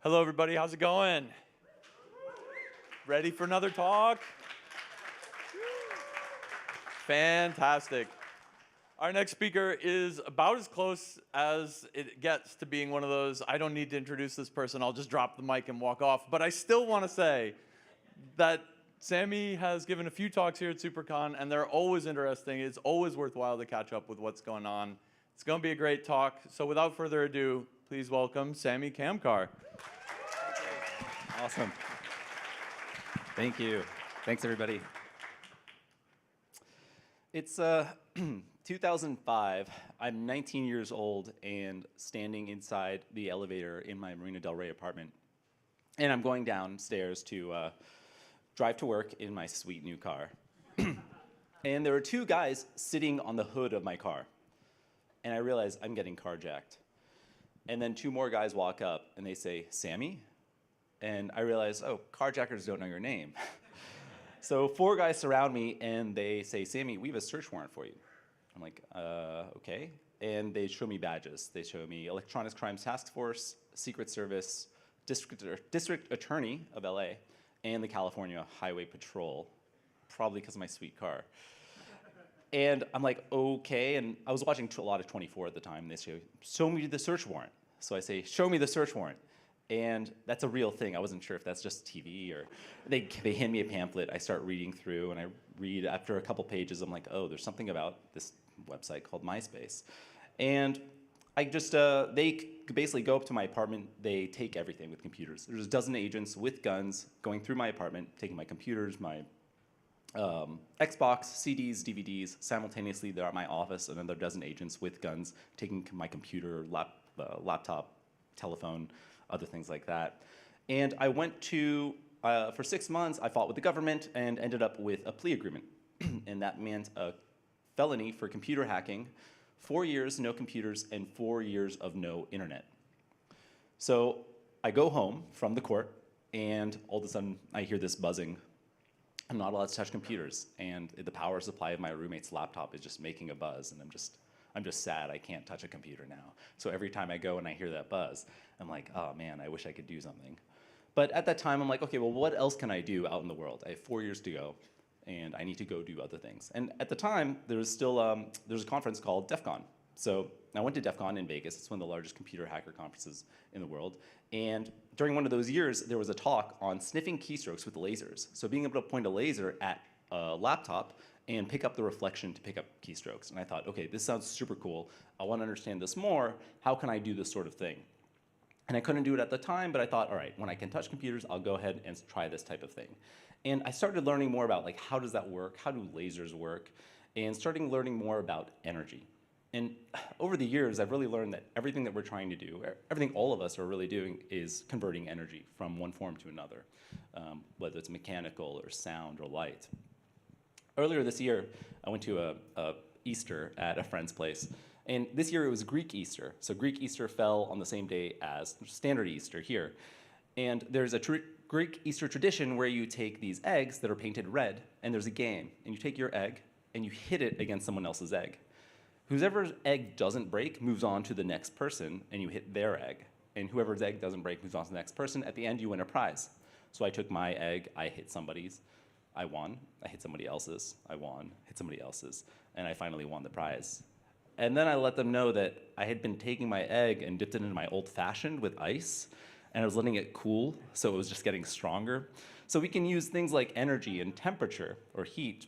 Hello, everybody. How's it going? Ready for another talk? Fantastic. Our next speaker is about as close as it gets to being one of those, I don't need to introduce this person, I'll just drop the mic and walk off. But I still want to say that Samy has given a few talks here at SuperCon, and they're always interesting. It's always worthwhile to catch up with what's going on. It's going to be a great talk. So without further ado, please welcome Samy Kamkar. Awesome. Thank you. Thanks, everybody. It's 2005. I'm 19 years old and standing inside the elevator in my Marina Del Rey apartment. And I'm going downstairs to drive to work in my sweet new car. And there are two guys sitting on the hood of my car. And I realize I'm getting carjacked. And then two more guys walk up and they say, "Samy?" And I realize, oh, carjackers don't know your name. So four guys surround me and they say, "Samy, we have a search warrant for you." I'm like, okay. And they show me badges. They show me Electronic Crimes Task Force, Secret Service, District Attorney of LA, and the California Highway Patrol, probably because of my sweet car. And I'm like, okay. And I was watching a lot of 24 at the time. They say, "Show me the search warrant." So I say, "Show me the search warrant." And that's a real thing. I wasn't sure if that's just TV or they hand me a pamphlet. I start reading through and I read after a couple pages. I'm like, oh, there's something about this website called MySpace. And I just, they basically go up to my apartment. They take everything with computers. There's a dozen agents with guns going through my apartment, taking my computers, my Xbox, CDs, DVDs. Simultaneously, they're at my office, another dozen agents with guns taking my computer, laptop, telephone, other things like that. And I went to, for 6 months, I fought with the government and ended up with a plea agreement. And that meant a felony for computer hacking, 4 years, no computers, and 4 years of no internet. So I go home from the court, and all of a sudden, I hear this buzzing. I'm not allowed to touch computers, and the power supply of my roommate's laptop is just making a buzz, and I'm just sad I can't touch a computer now. So every time I go and I hear that buzz, I'm like, oh man, I wish I could do something. But at that time, I'm like, okay, well, what else can I do out in the world? I have 4 years to go, and I need to go do other things. And at the time, there was still, there's a conference called DEF CON. So I went to DEF CON in Vegas. It's one of the largest computer hacker conferences in the world. And during one of those years, there was a talk on sniffing keystrokes with lasers. So being able to point a laser at a laptop and pick up the reflection to pick up keystrokes. And I thought, okay, this sounds super cool. I want to understand this more. How can I do this sort of thing? And I couldn't do it at the time, but I thought, all right, when I can touch computers, I'll go ahead and try this type of thing. And I started learning more about like, how does that work? How do lasers work? And starting learning more about energy. And over the years, I've really learned that everything that we're trying to do, everything all of us are really doing is converting energy from one form to another, whether it's mechanical or sound or light. Earlier this year, I went to a Easter at a friend's place. And this year it was Greek Easter. So Greek Easter fell on the same day as standard Easter here. And there's a Greek Easter tradition where you take these eggs that are painted red, and there's a game. And you take your egg, and you hit it against someone else's egg. Whoever's egg doesn't break moves on to the next person, and you hit their egg. And whoever's egg doesn't break moves on to the next person. At the end, you win a prize. So I took my egg, I hit somebody's. I won, I hit somebody else's, I won, hit somebody else's, and I finally won the prize. And then I let them know that I had been taking my egg and dipped it into my old-fashioned with ice, and I was letting it cool, so it was just getting stronger. So we can use things like energy and temperature, or heat,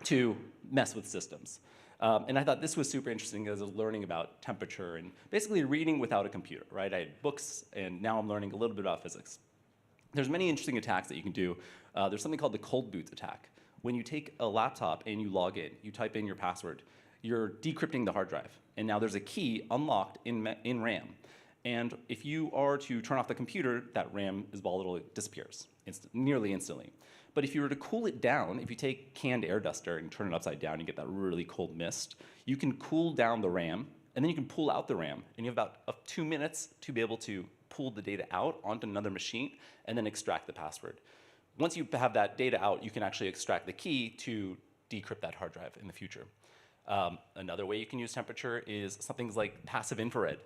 to mess with systems. And I thought this was super interesting as I was learning about temperature and basically reading without a computer, right? I had books, and now I'm learning a little bit about physics. There's many interesting attacks that you can do. There's something called the cold boot attack. When you take a laptop and you log in, you type in your password, you're decrypting the hard drive. And now there's a key unlocked in RAM. And if you are to turn off the computer, that RAM is volatile, it disappears nearly instantly. But if you were to cool it down, if you take canned air duster and turn it upside down, you get that really cold mist. You can cool down the RAM, and then you can pull out the RAM. And you have about 2 minutes to be able to pull the data out onto another machine and then extract the password. Once you have that data out, you can actually extract the key to decrypt that hard drive in the future. Another way you can use temperature is something like passive infrared.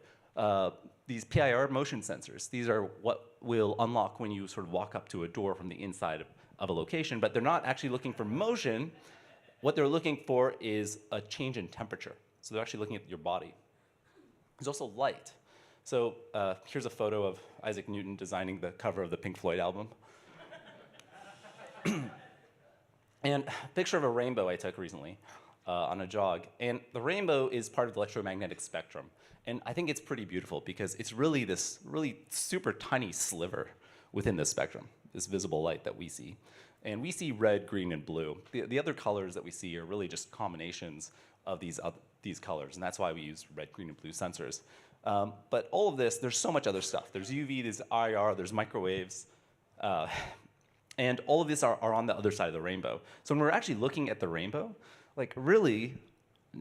these PIR motion sensors. These are what will unlock when you sort of walk up to a door from the inside of a location, but they're not actually looking for motion. What they're looking for is a change in temperature. So they're actually looking at your body. There's also light. So here's a photo of Isaac Newton designing the cover of the Pink Floyd album. And a picture of a rainbow I took recently on a jog. And the rainbow is part of the electromagnetic spectrum. And I think it's pretty beautiful because it's really this really super tiny sliver within this spectrum, this visible light that we see. And we see red, green, and blue. The other colors that we see are really just combinations of these colors, and that's why we use red, green, and blue sensors. But all of this, there's so much other stuff. There's UV, there's IR, there's microwaves, and all of this are on the other side of the rainbow. So when we're actually looking at the rainbow, like really,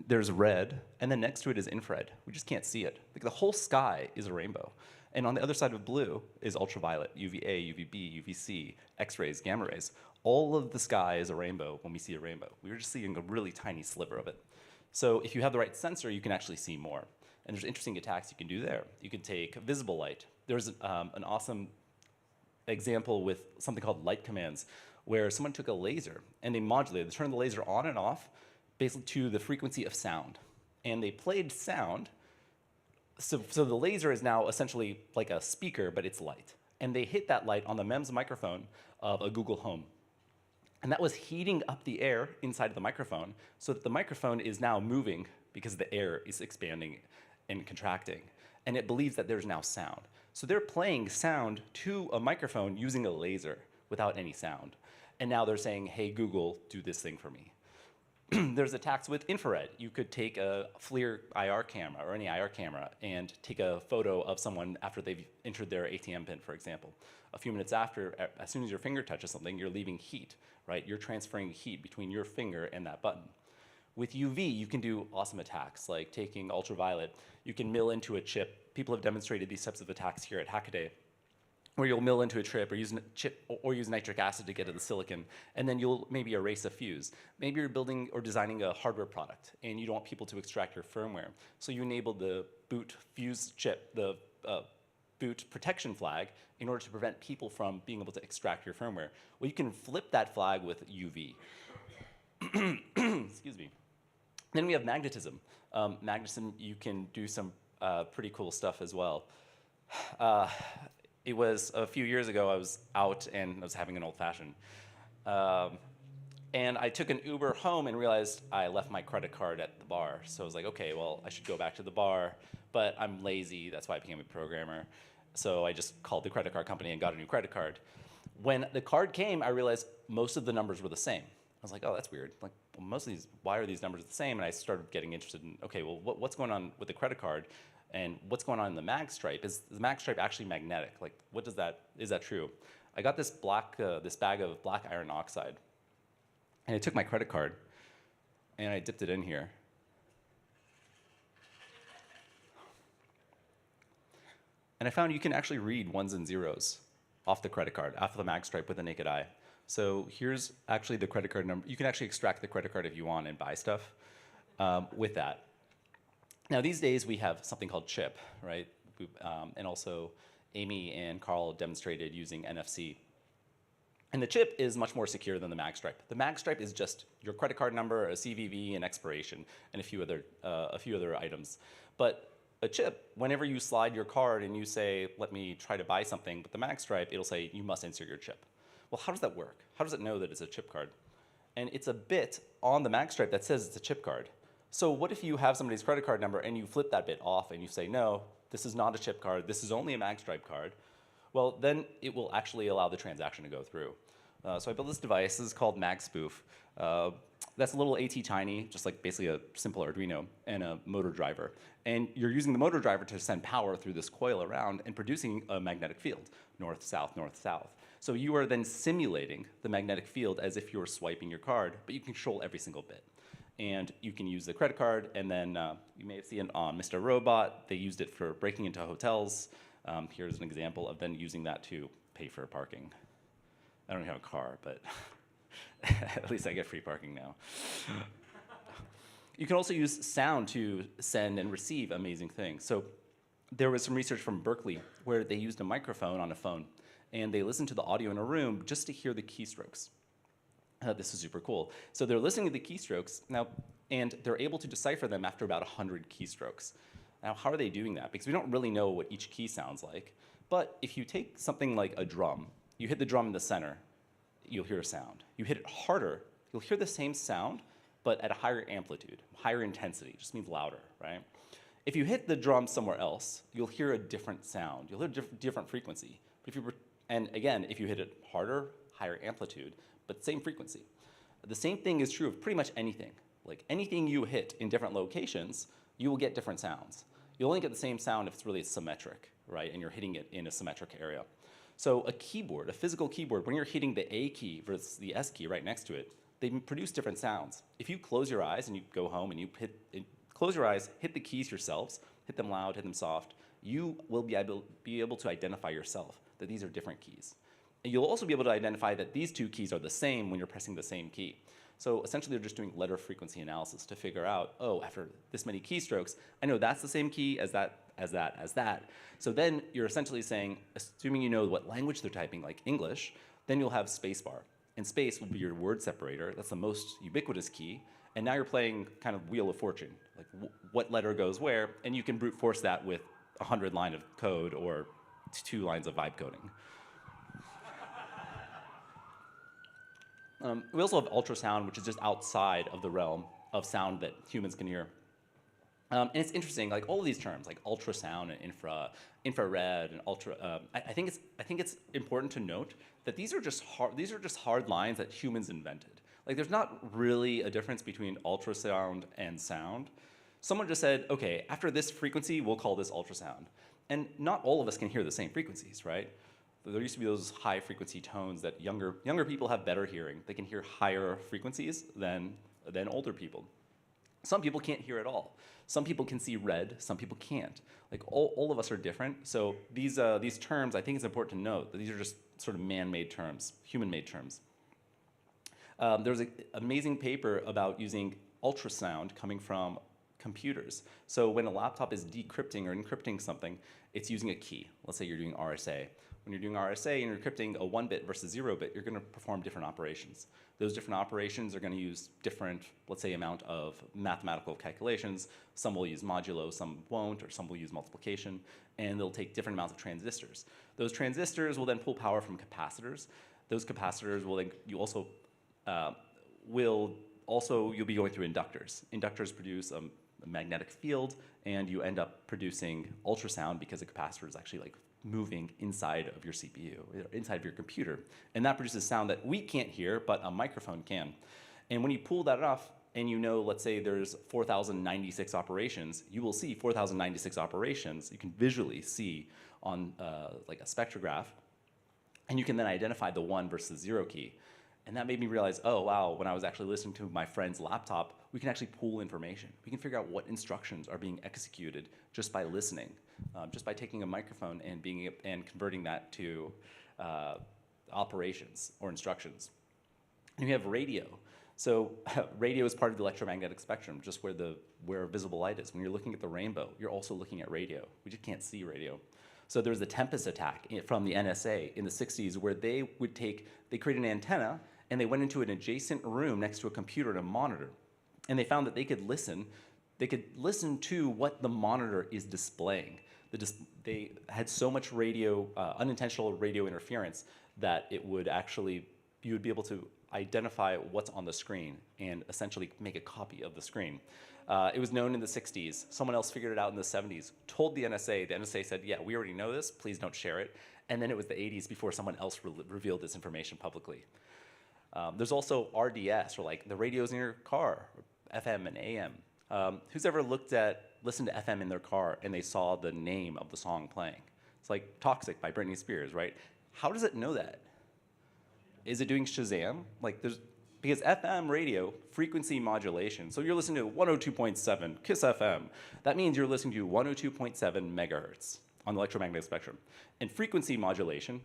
there's red, and then next to it is infrared. We just can't see it. Like the whole sky is a rainbow. And on the other side of blue is ultraviolet, UVA, UVB, UVC, X-rays, gamma rays. All of the sky is a rainbow when we see a rainbow. We're just seeing a really tiny sliver of it. So if you have the right sensor, you can actually see more. And there's interesting attacks you can do there. You can take visible light. There's an awesome example with something called light commands, where someone took a laser and they modulated, they turned the laser on and off basically to the frequency of sound. And they played sound. So the laser is now essentially like a speaker, but it's light. And they hit that light on the MEMS microphone of a Google Home. And that was heating up the air inside of the microphone so that the microphone is now moving because the air is expanding and contracting. And it believes that there's now sound. So they're playing sound to a microphone using a laser without any sound. And now they're saying, hey, Google, do this thing for me. There's attacks with infrared. You could take a FLIR IR camera or any IR camera and take a photo of someone after they've entered their ATM PIN, for example. A few minutes after, as soon as your finger touches something, you're leaving heat, right? You're transferring heat between your finger and that button. With UV, you can do awesome attacks, like taking ultraviolet. You can mill into a chip. People have demonstrated these types of attacks here at Hackaday, where you'll mill into a chip or use nitric acid to get at the silicon, and then you'll maybe erase a fuse. Maybe you're building or designing a hardware product, and you don't want people to extract your firmware. So you enable the boot fuse chip, the boot protection flag, in order to prevent people from being able to extract your firmware. Well, you can flip that flag with UV. Excuse me. Then we have magnetism. Magnetism, you can do some pretty cool stuff as well. It was a few years ago, I was out and I was having an old fashioned. And I took an Uber home and realized I left my credit card at the bar. So I was like, okay, well, I should go back to the bar, but I'm lazy, that's why I became a programmer. So I just called the credit card company and got a new credit card. When the card came, I realized most of the numbers were the same. I was like, oh, that's weird. Like, well, most of these, why are these numbers the same? And I started getting interested in, okay, well, what's going on with the credit card? And what's going on in the mag stripe? Is the mag stripe actually magnetic? Like, what does that, is that true? I got this this bag of black iron oxide, and I took my credit card, and I dipped it in here. And I found you can actually read ones and zeros off the credit card, off the mag stripe with the naked eye. So here's actually the credit card number. You can actually extract the credit card if you want and buy stuff with that. Now, these days, we have something called chip, right? And also, Amy and Carl demonstrated using NFC. And the chip is much more secure than the mag stripe. The mag stripe is just your credit card number, a CVV, an expiration, and a few other items. But a chip, whenever you slide your card and you say, let me try to buy something, with the mag stripe, it'll say, you must insert your chip. Well, how does that work? How does it know that it's a chip card? And it's a bit on the mag stripe that says it's a chip card. So what if you have somebody's credit card number and you flip that bit off and you say, no, this is not a chip card, this is only a mag stripe card? Well, then it will actually allow the transaction to go through. So I built this device. This is called MagSpoof. That's a little AT tiny, just like basically a simple Arduino, and a motor driver. And you're using the motor driver to send power through this coil around and producing a magnetic field, north, south, north, south. So you are then simulating the magnetic field as if you were swiping your card, but you control every single bit. And you can use the credit card, and then you may have seen it on Mr. Robot. They used it for breaking into hotels. Here's an example of then using that to pay for parking. I don't have a car, but at least I get free parking now. You can also use sound to send and receive amazing things. So there was some research from Berkeley where they used a microphone on a phone, and they listened to the audio in a room just to hear the keystrokes. This is super cool. So they're listening to the keystrokes now, and they're able to decipher them after about 100 keystrokes. Now, how are they doing that? Because we don't really know what each key sounds like. But if you take something like a drum, you hit the drum in the center, you'll hear a sound. You hit it harder, you'll hear the same sound, but at a higher amplitude, higher intensity, just means louder, right? If you hit the drum somewhere else, you'll hear a different sound. You'll hear a different frequency. But and again, if you hit it harder, higher amplitude, but same frequency. The same thing is true of pretty much anything. Like anything you hit in different locations, you will get different sounds. You'll only get the same sound if it's really symmetric, right? And you're hitting it in a symmetric area. So a keyboard, a physical keyboard, when you're hitting the A key versus the S key right next to it, they produce different sounds. If you close your eyes and you go home and you close your eyes, hit the keys yourselves, hit them loud, hit them soft, you will be able to identify yourself that these are different keys. And you'll also be able to identify that these two keys are the same when you're pressing the same key. So essentially, they're just doing letter frequency analysis to figure out, oh, after this many keystrokes, I know that's the same key as that, as that, as that. So then you're essentially saying, assuming you know what language they're typing, like English, then you'll have spacebar. And space will be your word separator. That's the most ubiquitous key. And now you're playing kind of Wheel of Fortune, like what letter goes where, and you can brute force that with 100 lines of code or 2 lines of vibe coding. We also have ultrasound, which is just outside of the realm of sound that humans can hear. And it's interesting, like all of these terms, like ultrasound and infrared and ultra. I think it's important to note that these are just hard lines that humans invented. Like there's not really a difference between ultrasound and sound. Someone just said, okay, after this frequency, we'll call this ultrasound. And not all of us can hear the same frequencies, right? There used to be those high frequency tones that younger people have better hearing. They can hear higher frequencies than older people. Some people can't hear at all. Some people can see red, some people can't. Like all of us are different. So these terms, I think it's important to note that these are just sort of man-made terms, human-made terms. There's an amazing paper about using ultrasound coming from computers. So when a laptop is decrypting or encrypting something, it's using a key. Let's say you're doing RSA. When you're doing RSA and you're encrypting a 1-bit versus 0-bit, you're going to perform different operations. Those different operations are going to use different, let's say, amount of mathematical calculations. Some will use modulo, some won't, or some will use multiplication, and they'll take different amounts of transistors. Those transistors will then pull power from capacitors. Those capacitors will then, you'll be going through inductors. Inductors produce a magnetic field, and you end up producing ultrasound because the capacitor is actually like moving inside of your CPU, inside of your computer. And that produces sound that we can't hear, but a microphone can. And when you pull that off, and you know, let's say there's 4,096 operations, you will see 4,096 operations. You can visually see on like a spectrograph, and you can then identify the 1 versus 0 key. And that made me realize, oh, wow, when I was actually listening to my friend's laptop, we can actually pull information. We can figure out what instructions are being executed just by listening, just by taking a microphone and converting that to operations or instructions. And we have radio. So radio is part of the electromagnetic spectrum, just where visible light is. When you're looking at the rainbow, you're also looking at radio. We just can't see radio. So there was the Tempest attack from the NSA in the 60s where they created an antenna and they went into an adjacent room next to a computer and a monitor. And they found that they could listen to what the monitor is displaying. They had so much unintentional radio interference that you would be able to identify what's on the screen and essentially make a copy of the screen. It was known in the 60s. Someone else figured it out in the 70s, told the NSA. The NSA said, yeah, we already know this. Please don't share it. And then it was the 80s before someone else revealed this information publicly. There's also RDS, or like the radios in your car, FM and AM. Who's ever listened to FM in their car and they saw the name of the song playing? It's like Toxic by Britney Spears, right? How does it know that? Is it doing Shazam? Because FM radio, frequency modulation, so you're listening to 102.7 KISS FM. That means you're listening to 102.7 megahertz on the electromagnetic spectrum. And frequency modulation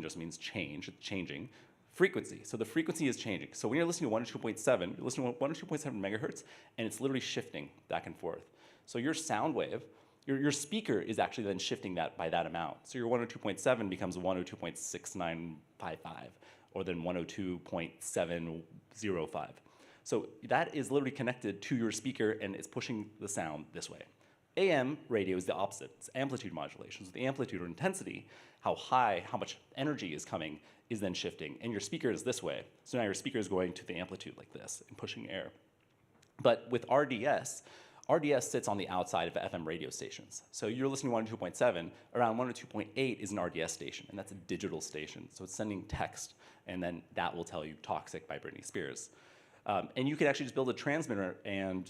just means change, it's changing. Frequency, so the frequency is changing. So when you're listening to 102.7, you're listening to 102.7 megahertz, and it's literally shifting back and forth. So your sound wave your speaker is actually then shifting that by that amount. So your 102.7 becomes 102.6955, or then 102.705. So that is literally connected to your speaker, and it's pushing the sound this way. AM radio is the opposite. It's amplitude modulation. So the amplitude or intensity, how high, how much energy is coming, is then shifting. And your speaker is this way. So now your speaker is going to the amplitude like this and pushing air. But with RDS, RDS sits on the outside of FM radio stations. So you're listening to 102.7, around 102.8 is an RDS station, and that's a digital station. So it's sending text, and then that will tell you Toxic by Britney Spears. And you could actually just build a transmitter and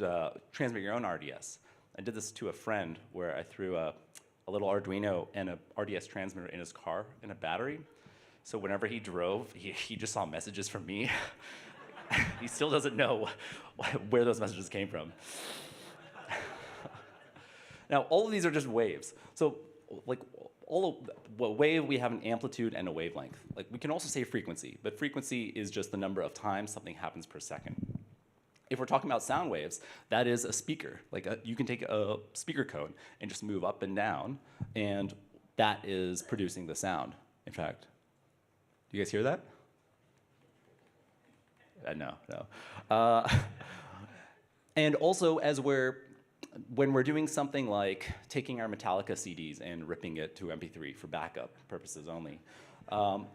transmit your own RDS. I did this to a friend where I threw a little Arduino and a RDS transmitter in his car and a battery. So whenever he drove, he just saw messages from me. He still doesn't know where those messages came from. Now, all of these are just waves. So, like, wave, we have an amplitude and a wavelength. Like, we can also say frequency, but frequency is just the number of times something happens per second. If we're talking about sound waves, that is a speaker. Like, you can take a speaker cone and just move up and down, and that is producing the sound, in fact. Do you guys hear that? No. And also, when we're doing something like taking our Metallica CDs and ripping it to MP3 for backup purposes only,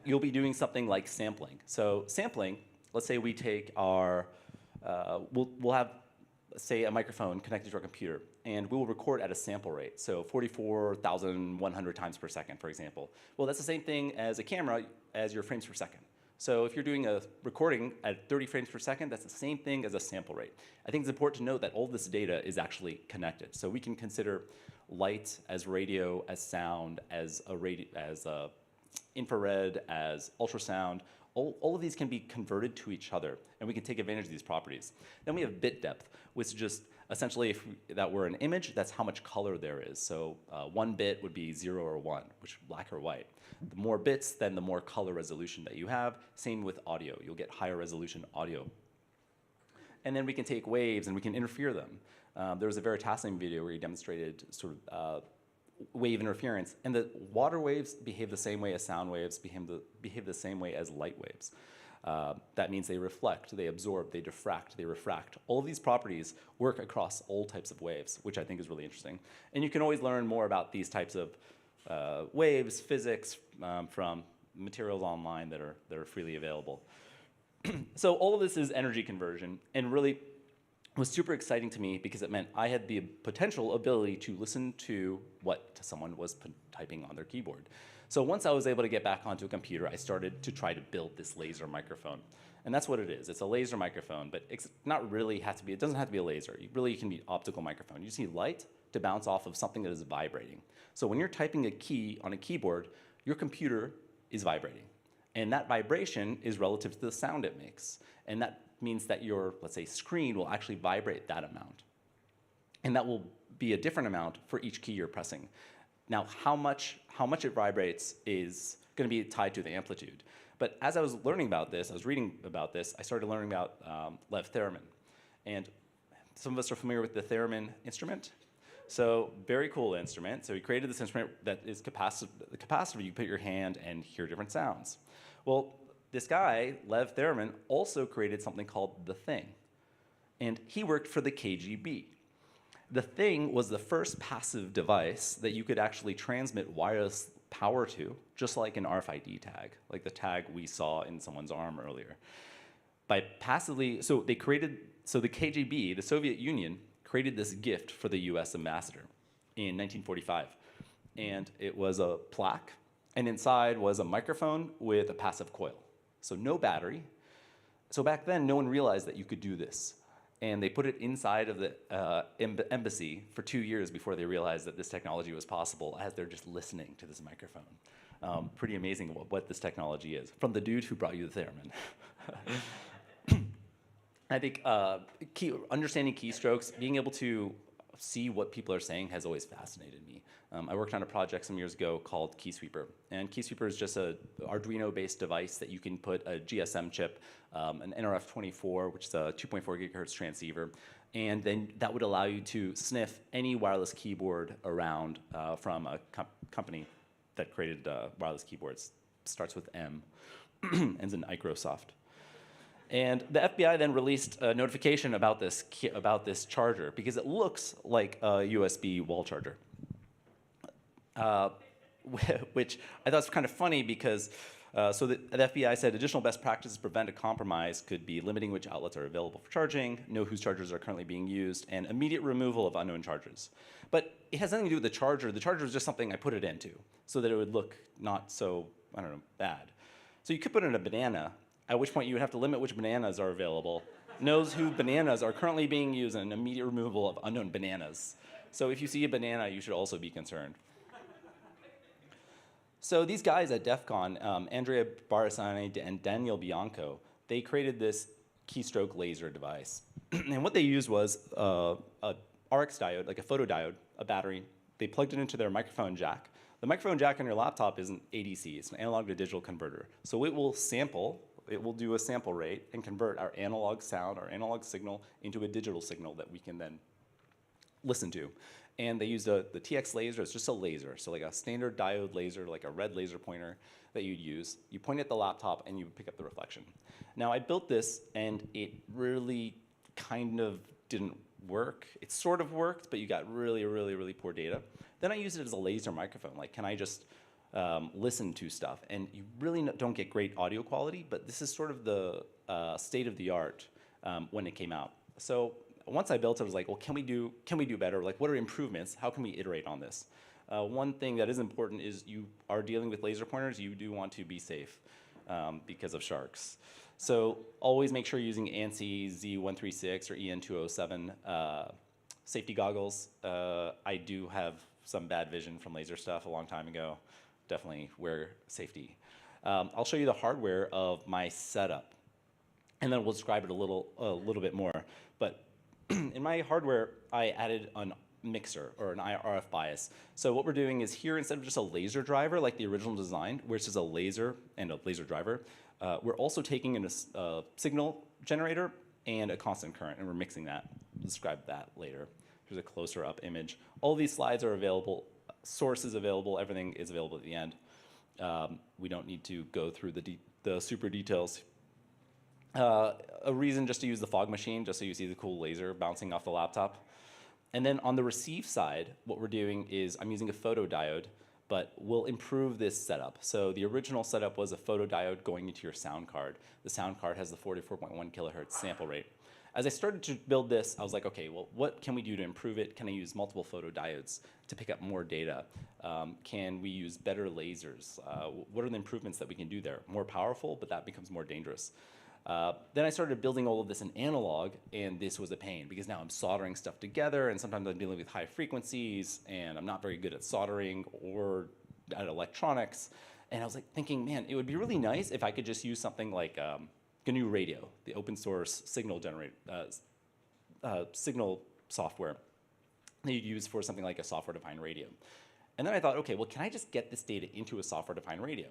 you'll be doing something like sampling. So sampling, let's say we take our, we'll have, say, a microphone connected to our computer, and we will record at a sample rate, so 44,100 times per second, for example. Well, that's the same thing as a camera as your frames per second. So if you're doing a recording at 30 frames per second, that's the same thing as a sample rate. I think it's important to note that all this data is actually connected. So we can consider light as radio, as sound, as infrared, as ultrasound. All of these can be converted to each other, and we can take advantage of these properties. Then we have bit depth, which is just essentially if that were an image, that's how much color there is. So 1 bit would be 0 or 1, which is black or white. The more bits, then the more color resolution that you have. Same with audio. You'll get higher resolution audio. And then we can take waves and we can interfere them. There was a Veritasium video where he demonstrated sort of wave interference, and the water waves behave the same way as sound waves, behave the same way as light waves. That means they reflect, they absorb, they diffract, they refract. All of these properties work across all types of waves, which I think is really interesting. And you can always learn more about these types of waves, physics, from materials online that are freely available. So all of this is energy conversion, and really was super exciting to me because it meant I had the potential ability to listen to what someone was typing on their keyboard. So once I was able to get back onto a computer, I started to try to build this laser microphone. And that's what it is. It's a laser microphone, but it's not really it doesn't have to be a laser. It can be optical microphone. You just need light to bounce off of something that is vibrating. So when you're typing a key on a keyboard, your computer is vibrating. And that vibration is relative to the sound it makes. And that means that your, let's say, screen will actually vibrate that amount. And that will be a different amount for each key you're pressing. Now, how much it vibrates is going to be tied to the amplitude. But as I was learning about this, I was reading about this, I started learning about Lev Theremin. And some of us are familiar with the theremin instrument. So very cool instrument. So he created this instrument that is the capacitor. You put your hand and hear different sounds. Well, this guy, Lev Theremin, also created something called The Thing. And he worked for the KGB. The Thing was the first passive device that you could actually transmit wireless power to, just like an RFID tag, like the tag we saw in someone's arm earlier. The KGB, the Soviet Union, created this gift for the US ambassador in 1945. And it was a plaque, and inside was a microphone with a passive coil. So no battery. So back then, no one realized that you could do this. And they put it inside of the embassy for 2 years before they realized that this technology was possible, as they're just listening to this microphone. Pretty amazing what this technology is, from the dude who brought you the theremin. I think understanding keystrokes, being able to see what people are saying has always fascinated me. I worked on a project some years ago called Keysweeper, and Keysweeper is just a Arduino-based device that you can put a GSM chip, an NRF24, which is a 2.4 gigahertz transceiver, and then that would allow you to sniff any wireless keyboard around from a company that created wireless keyboards. Starts with M, ends in Microsoft. And the FBI then released a notification about this charger because it looks like a USB wall charger, which I thought was kind of funny because so the FBI said additional best practices to prevent a compromise could be limiting which outlets are available for charging, know whose chargers are currently being used, and immediate removal of unknown chargers. But it has nothing to do with the charger. The charger is just something I put it into so that it would look not so, I don't know, bad. So you could put in a banana, at which point you would have to limit which bananas are available, knows who bananas are currently being used, and immediate removal of unknown bananas. So if you see a banana, you should also be concerned. So these guys at DEF CON, Andrea Barasani and Daniel Bianco, they created this keystroke laser device. And what they used was a RX diode, like a photodiode, a battery. They plugged it into their microphone jack. The microphone jack on your laptop is an ADC, it's an analog to digital converter. So it will sample, it will do a sample rate and convert our analog sound, our analog signal, into a digital signal that we can then listen to. And they used the TX laser. It's just a laser, so like a standard diode laser, like a red laser pointer that you'd use. You point it at the laptop and you pick up the reflection. Now I built this and it really kind of didn't work. It sort of worked, but you got really, really, really poor data. Then I used it as a laser microphone. Like, can I just listen to stuff? And you really don't get great audio quality, but this is sort of the state of the art when it came out. So once I built it, I was like, well, can we do better? Like, what are improvements? How can we iterate on this? One thing that is important is you are dealing with laser pointers. You do want to be safe because of sharks. So always make sure you're using ANSI Z136 or EN207 safety goggles. I do have some bad vision from laser stuff a long time ago. Definitely wear safety. I'll show you the hardware of my setup, and then we'll describe it a little bit more. But in my hardware, I added a mixer or an RF bias. So what we're doing is here, instead of just a laser driver like the original design, where it's just a laser and a laser driver, we're also taking in a signal generator and a constant current, and we're mixing that. We'll describe that later. Here's a closer up image. All these slides are available. Source is available. Everything is available at the end. We don't need to go through the super details. A reason just to use the fog machine, just so you see the cool laser bouncing off the laptop. And then on the receive side, what we're doing is I'm using a photodiode, but we'll improve this setup. So the original setup was a photodiode going into your sound card. The sound card has the 44.1 kilohertz sample rate. As I started to build this, I was like, okay, well, what can we do to improve it? Can I use multiple photodiodes to pick up more data? Can we use better lasers? What are the improvements that we can do there? More powerful, but that becomes more dangerous. Then I started building all of this in analog, and this was a pain because now I'm soldering stuff together, and sometimes I'm dealing with high frequencies, and I'm not very good at soldering or at electronics. And I was like thinking, man, it would be really nice if I could just use something like GNU Radio, the open source signal signal software that you'd use for something like a software-defined radio. And then I thought, okay, well, can I just get this data into a software-defined radio?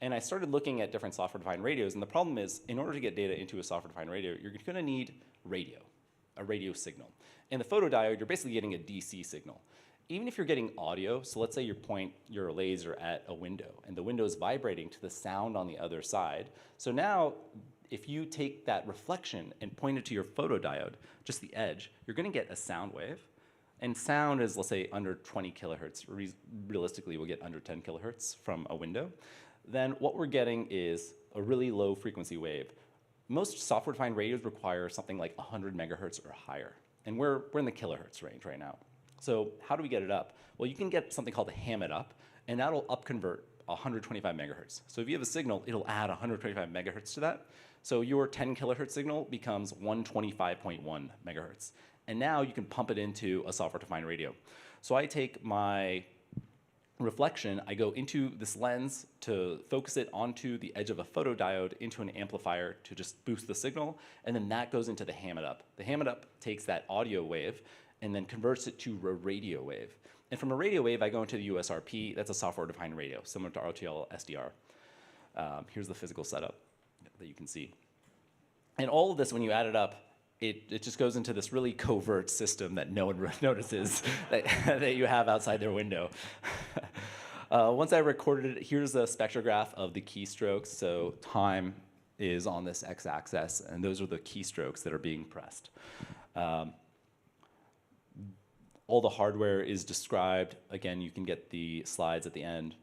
And I started looking at different software-defined radios, and the problem is, in order to get data into a software-defined radio, you're gonna need radio, a radio signal. And the photodiode, you're basically getting a DC signal. Even if you're getting audio, so let's say you point your laser at a window, and the window is vibrating to the sound on the other side. So now, if you take that reflection and point it to your photodiode, just the edge, you're gonna get a sound wave. And sound is, let's say, under 20 kilohertz. Realistically, we'll get under 10 kilohertz from a window. Then what we're getting is a really low frequency wave. Most software-defined radios require something like 100 megahertz or higher. And we're in the kilohertz range right now. So how do we get it up? Well, you can get something called a ham it up, and that'll upconvert 125 megahertz. So if you have a signal, it'll add 125 megahertz to that. So your 10 kilohertz signal becomes 125.1 megahertz. And now you can pump it into a software-defined radio. So I take my reflection, I go into this lens to focus it onto the edge of a photodiode into an amplifier to just boost the signal, and then that goes into the ham it up. The ham it up takes that audio wave and then converts it to a radio wave. And from a radio wave, I go into the USRP. That's a software-defined radio, similar to RTL SDR. Here's the physical setup that you can see. And all of this, when you add it up, it just goes into this really covert system that no one notices that you have outside their window. Once I recorded it, here's a spectrograph of the keystrokes. So time is on this x-axis, and those are the keystrokes that are being pressed. All the hardware is described. Again, you can get the slides at the end.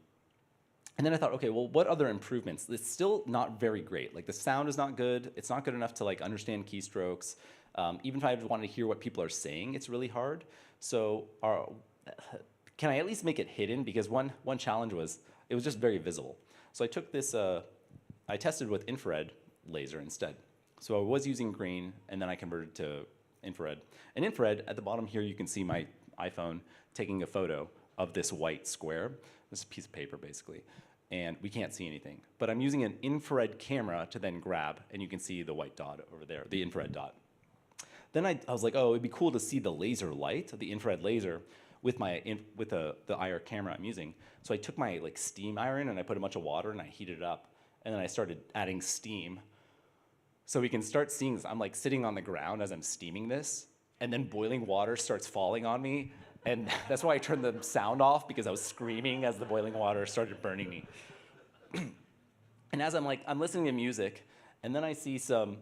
And then I thought, okay, well, what other improvements? It's still not very great. Like, the sound is not good. It's not good enough to, like, understand keystrokes. Even if I wanted to hear what people are saying, it's really hard. So can I at least make it hidden? Because one challenge was, it was just very visible. So I took this, I tested with infrared laser instead. So I was using green, and then I converted to infrared. And infrared, at the bottom here, you can see my iPhone taking a photo of this white square. This is a piece of paper, basically. And we can't see anything. But I'm using an infrared camera to then grab, and you can see the white dot over there, the infrared dot. Then I was like, oh, it'd be cool to see the laser light, the infrared laser, with the IR camera I'm using. So I took my steam iron, and I put a bunch of water, and I heated it up. And then I started adding steam. So we can start seeing this. I'm like sitting on the ground as I'm steaming this, and then boiling water starts falling on me. And that's why I turned the sound off, because I was screaming as the boiling water started burning me. And as I'm listening to music, and then I see some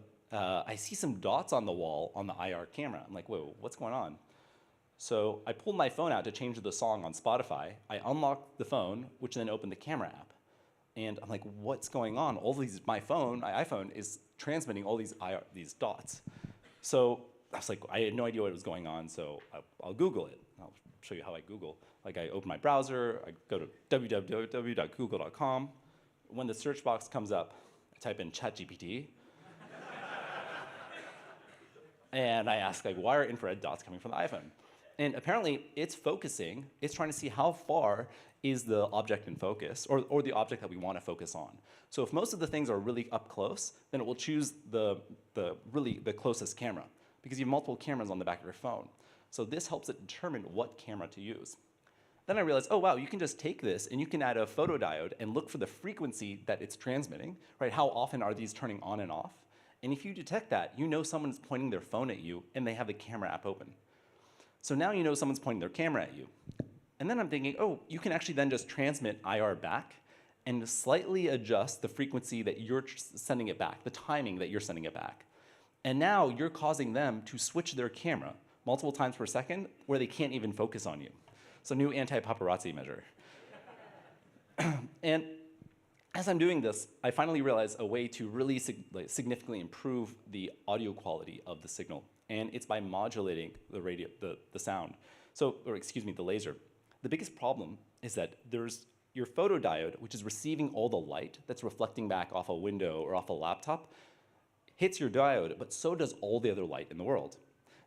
dots on the wall on the IR camera. I'm like, whoa, what's going on? So I pulled my phone out to change the song on Spotify. I unlocked the phone, which then opened the camera app. And I'm like, what's going on? My iPhone is transmitting all these dots. So I was like, I had no idea what was going on, so I'll Google it. I'll show you how I Google. Like, I open my browser, I go to www.google.com. When the search box comes up, I type in ChatGPT. And I ask, why are infrared dots coming from the iPhone? And apparently, it's focusing. It's trying to see how far is the object in focus, or the object that we want to focus on. So if most of the things are really up close, then it will choose the closest camera, because you have multiple cameras on the back of your phone. So this helps it determine what camera to use. Then I realized, oh wow, you can just take this and you can add a photodiode and look for the frequency that it's transmitting, right? How often are these turning on and off? And if you detect that, you know someone's pointing their phone at you and they have the camera app open. So now you know someone's pointing their camera at you. And then I'm thinking, oh, you can actually then just transmit IR back and slightly adjust the frequency that you're sending it back, the timing that you're sending it back. And now you're causing them to switch their camera multiple times per second where they can't even focus on you. So new anti-paparazzi measure. And as I'm doing this, I finally realized a way to really significantly improve the audio quality of the signal. And it's by modulating the sound. So, the laser. The biggest problem is that there's your photodiode, which is receiving all the light that's reflecting back off a window or off a laptop, hits your diode, but so does all the other light in the world.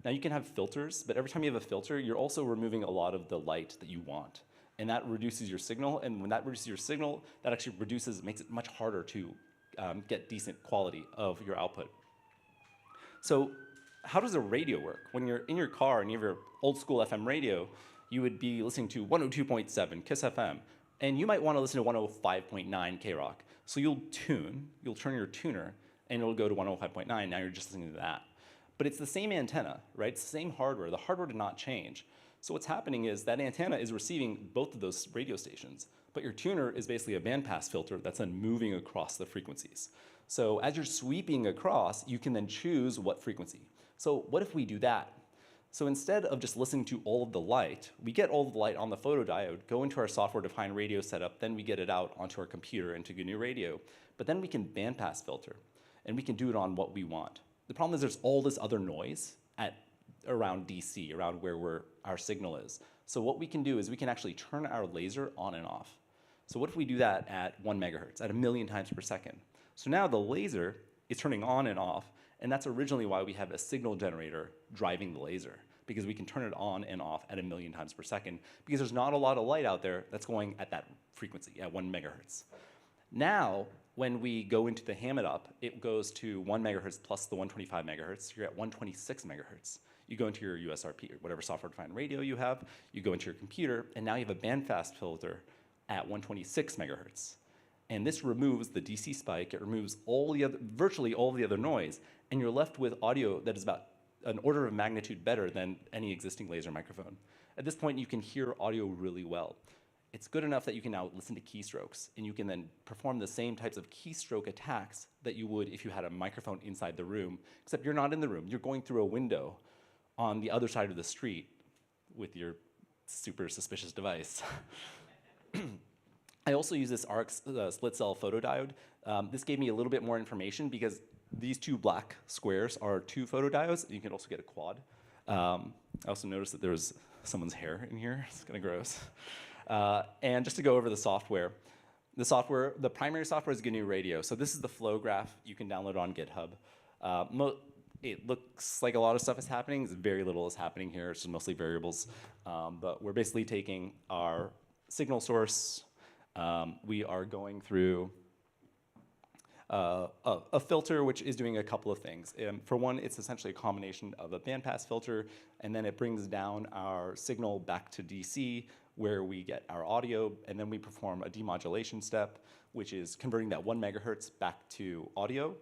Now, you can have filters, but every time you have a filter, you're also removing a lot of the light that you want. And that reduces your signal, and when that reduces your signal, that actually makes it much harder to get decent quality of your output. So how does a radio work? When you're in your car and you have your old school FM radio, you would be listening to 102.7 KISS FM, and you might want to listen to 105.9 K-Rock. So you'll turn your tuner, and it'll go to 105.9, now you're just listening to that. But it's the same antenna, right? It's the same hardware. The hardware did not change. So what's happening is that antenna is receiving both of those radio stations, but your tuner is basically a bandpass filter that's then moving across the frequencies. So as you're sweeping across, you can then choose what frequency. So what if we do that? So instead of just listening to all of the light, we get all of the light on the photodiode, go into our software-defined radio setup, then we get it out onto our computer into GNU Radio, but then we can bandpass filter, and we can do it on what we want. The problem is there's all this other noise around DC, around where our signal is. So what we can do is we can actually turn our laser on and off. So what if we do that at 1 megahertz, at 1,000,000 times per second? So now the laser is turning on and off, and that's originally why we have a signal generator driving the laser, because we can turn it on and off at 1,000,000 times per second, because there's not a lot of light out there that's going at that frequency, at 1 megahertz. Now, when we go into the ham it up, it goes to 1 megahertz plus the 125 megahertz. You're at 126 megahertz. You go into your USRP, or whatever software-defined radio you have, you go into your computer, and now you have a bandpass filter at 126 megahertz. And this removes the DC spike, it removes virtually all the other noise, and you're left with audio that is about an order of magnitude better than any existing laser microphone. At this point, you can hear audio really well. It's good enough that you can now listen to keystrokes, and you can then perform the same types of keystroke attacks that you would if you had a microphone inside the room, except you're not in the room. You're going through a window on the other side of the street with your super suspicious device. I also use this RX split cell photodiode. This gave me a little bit more information because these two black squares are two photodiodes. You can also get a quad. I also noticed that there was someone's hair in here. It's kind of gross. And just to go over the software, the primary software is GNU Radio. So this is the flow graph you can download on GitHub. It looks like a lot of stuff is happening. Very little is happening here. It's just mostly variables. But we're basically taking our signal source. We are going through a filter which is doing a couple of things. For one, it's essentially a combination of a bandpass filter, and then it brings down our signal back to DC, where we get our audio, and then we perform a demodulation step, which is converting that 1 megahertz back to audio,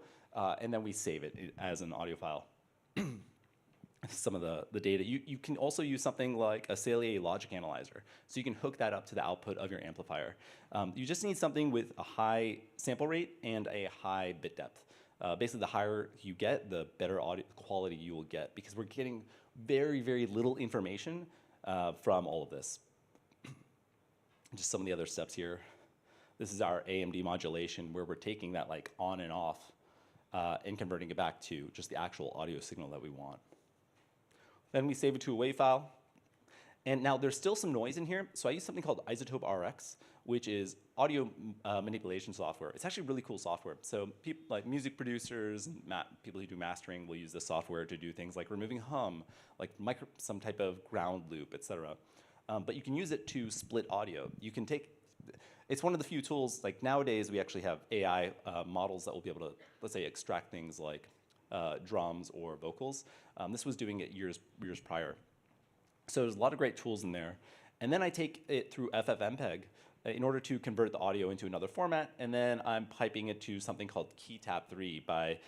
and then we save it as an audio file. Some of the data. You can also use something like a Salier logic analyzer. So you can hook that up to the output of your amplifier. You just need something with a high sample rate and a high bit depth. Basically, the higher you get, the better audio quality you will get, because we're getting very, very little information from all of this. Just some of the other steps here. This is our AMD modulation, where we're taking that like on and off and converting it back to just the actual audio signal that we want. Then we save it to a WAV file. And now there's still some noise in here, so I use something called Isotope RX, which is audio manipulation software. It's actually really cool software. So people like music producers and people who do mastering will use this software to do things like removing hum, like some type of ground loop, etc. But you can use it to split audio. You can it's one of the few tools, like nowadays we actually have AI models that will be able to, let's say, extract things like drums or vocals. This was doing it years prior. So there's a lot of great tools in there. And then I take it through FFmpeg in order to convert the audio into another format, and then I'm piping it to something called KeyTap3 by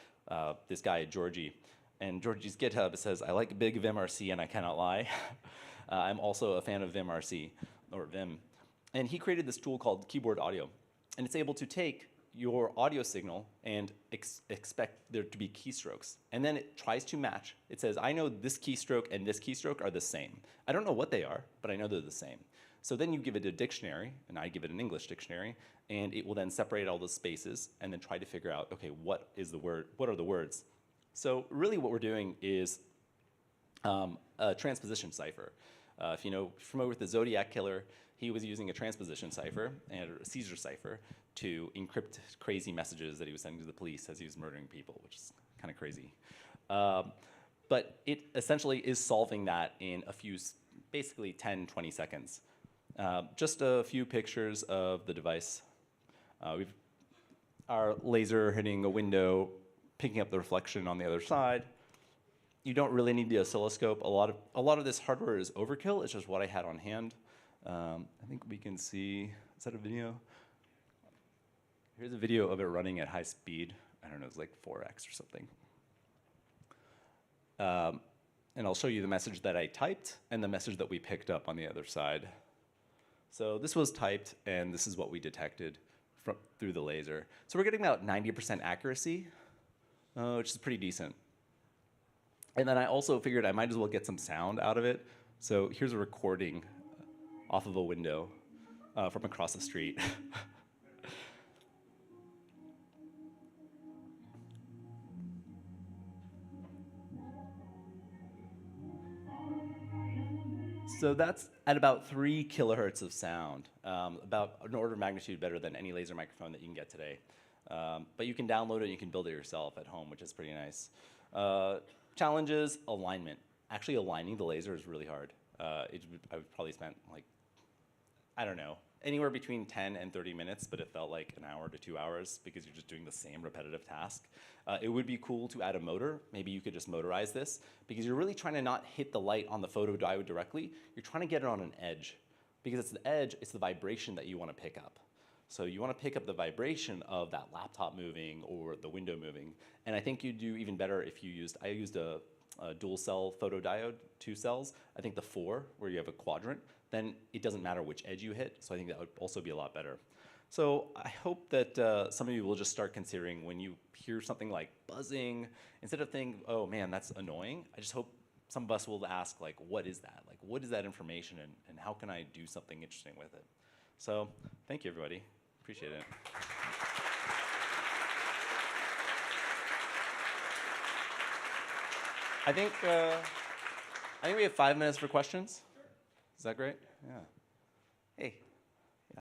this guy, Georgie. And Georgie's GitHub says, I like big VimRC and I cannot lie. I'm also a fan of VimRC, or Vim. And he created this tool called Keyboard Audio. And it's able to take your audio signal and expect there to be keystrokes. And then it tries to match. It says, I know this keystroke and this keystroke are the same. I don't know what they are, but I know they're the same. So then you give it a dictionary, and I give it an English dictionary, and it will then separate all the spaces and then try to figure out, okay, what are the words? So really what we're doing is a transposition cipher. If you're familiar with the Zodiac Killer, he was using a transposition cipher and a Caesar cipher to encrypt crazy messages that he was sending to the police as he was murdering people, which is kind of crazy. But it essentially is solving that in basically 10, 20 seconds. Just a few pictures of the device. Our laser hitting a window, picking up the reflection on the other side. You don't really need the oscilloscope. A lot of this hardware is overkill. It's just what I had on hand. I think we can see, is that a video? Here's a video of it running at high speed. I don't know, it's like 4x or something. And I'll show you the message that I typed and the message that we picked up on the other side. So this was typed, and this is what we detected through the laser. So we're getting about 90% accuracy, which is pretty decent. And then I also figured I might as well get some sound out of it. So here's a recording off of a window from across the street. So that's at about 3 kilohertz of sound, about an order of magnitude better than any laser microphone that you can get today. But you can download it and you can build it yourself at home, which is pretty nice. Challenges, alignment. Actually aligning the laser is really hard. I would probably spent like, I don't know, anywhere between 10 and 30 minutes, but it felt like an hour to 2 hours because you're just doing the same repetitive task. It would be cool to add a motor. Maybe you could just motorize this because you're really trying to not hit the light on the photodiode directly. You're trying to get it on an edge because it's the edge, it's the vibration that you want to pick up. So you want to pick up the vibration of that laptop moving or the window moving. And I think you'd do even better if you used, I used a dual cell photodiode, 2 cells. I think the 4, where you have a quadrant, then it doesn't matter which edge you hit. So I think that would also be a lot better. So I hope that some of you will just start considering when you hear something like buzzing, instead of thinking, oh man, that's annoying, I just hope some of us will ask, like, what is that? Like, what is that information and how can I do something interesting with it? So thank you, everybody. Appreciate it. I think we have 5 minutes for questions. Is that great? Yeah. Hey.